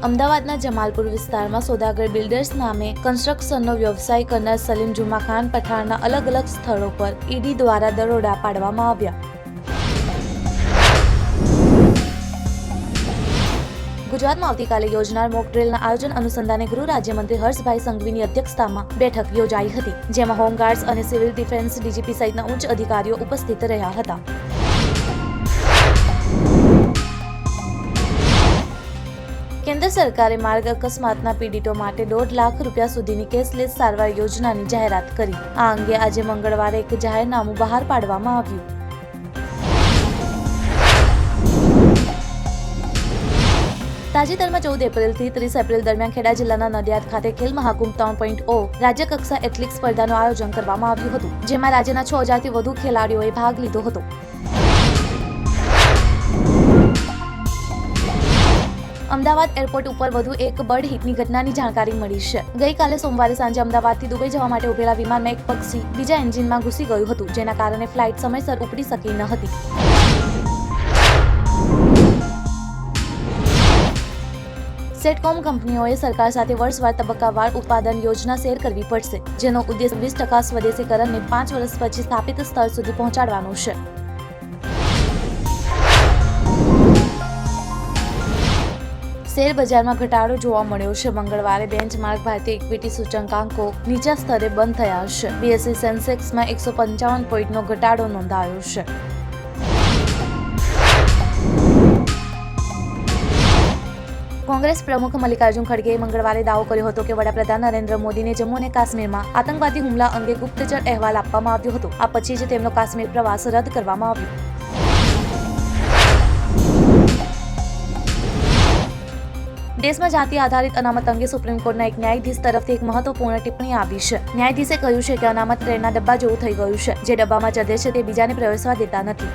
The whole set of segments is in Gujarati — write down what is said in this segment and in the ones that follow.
અમદાવાદના જમાલપુર વિસ્તારમાં સોદાગર બિલ્ડર્સ નામે કન્સ્ટ્રક્શનનો વ્યવસાય કરનાર સલીમ જુમા ખાન પઠાણના અલગ અલગ સ્થળો પર ઈડી દ્વારા દરોડા પાડવામાં આવ્યા. ગુજરાતમાં આવતીકાલે યોજનાર મોક ડ્રીલના આયોજન અનુસંધાને ગૃહ રાજ્યમંત્રી હર્ષભાઈ સંઘવીની અધ્યક્ષતામાં બેઠક યોજાઈ હતી, જેમાં હોમગાર્ડ્સ અને સિવિલ ડિફેન્સ ડીજીપી સહિતના ઉચ્ચ અધિકારીઓ ઉપસ્થિત રહ્યા હતા. કેન્દ્ર સરકારે માર્ગ અકસ્માતના પીડિતો માટે 1.5 લાખ રૂપિયા સુધીની કેશલેસ સારવાર યોજનાની જાહેરાત કરી. આ અંગે આજે મંગળવારે એક જાહેરનામું બહાર પાડવામાં આવ્યું. તાજેતરમાં 14 એપ્રિલથી 30 એપ્રિલ દરમિયાન ખેડા જિલ્લાના નડિયાદ ખાતે ખેલ મહાકુંભ 3.0 રાજ્યકક્ષા એથ્લેટિક્સ સ્પર્ધાનું આયોજન કરવામાં આવ્યું હતું, જેમાં રાજ્યના 6000થી વધુ ખેલાડીઓએ ભાગ લીધો હતો. અમદાવાદ એરપોર્ટ ઉપર વધુ એક બર્ડ હિટની ઘટનાની જાણકારી મળી છે. ગઈકાલે સોમવારે સાંજે અમદાવાદથી દુબઈ જવા માટે ઉભેલા વિમાનમાં એક પક્ષી બીજા એન્જિનમાં ઘૂસી ગયું હતું, જેના કારણે ફ્લાઇટ સમયસર ઉપડી શકી ન હતી. સેટકોમ કંપનીઓએ સરકાર સાથે વર્ષવાર તબક્કાવાર ઉત્પાદન યોજના શેર કરવી પડશે, જેનો ઉદ્દેશ 20% સ્વદેશીકરણને 5 વર્ષ પછી સ્થાપિત સ્તર સુધી પહોંચાડવાનો છે. શેર બજારમાં ઘટાડો જોવા મળ્યો છે. મંગળવારે બેન્ચમાર્ક ભારતીય ઇક્વિટી સૂચકાંકો નીચા સ્તરે બંધ થયા છે. બીએસઈ સેન્સેક્સમાં 155 પોઈન્ટનો ઘટાડો નોંધાયો છે. કોંગ્રેસ પ્રમુખ મલ્લિકાર્જુન ખડગેએ મંગળવારે દાવો કર્યો હતો કે વડાપ્રધાન નરેન્દ્ર મોદીને જમ્મુ અને કાશ્મીરમાં આતંકવાદી હુમલા અંગે ગુપ્તચર અહેવાલ આપવામાં આવ્યો હતો. આ પછી જ તેમનો કાશ્મીર પ્રવાસ રદ કરવામાં આવ્યો. દેશમાં જાતિ આધારિત અનામત અંગે સુપ્રીમ કોર્ટના એક ન્યાયાધીશ તરફથી એક મહત્વપૂર્ણ ટિપ્પણી આવી છે. ન્યાયાધીશે કહ્યું છે કે અનામત ટ્રેનના ડબ્બા જેવું થઈ ગયું છે. જે ડબ્બામાં ચઢે છે તે બીજાને પ્રવેશવા દેતા નથી.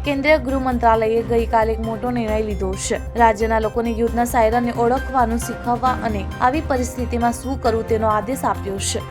કેન્દ્રીય ગૃહ મંત્રાલયે ગઈકાલે એક મોટો નિર્ણય લીધો છે. રાજ્યના લોકોને યુદ્ધના સાયરનને ઓળખવાનું શીખવવા અને આવી પરિસ્થિતિમાં શું કરવું તેનો આદેશ આપ્યો છે.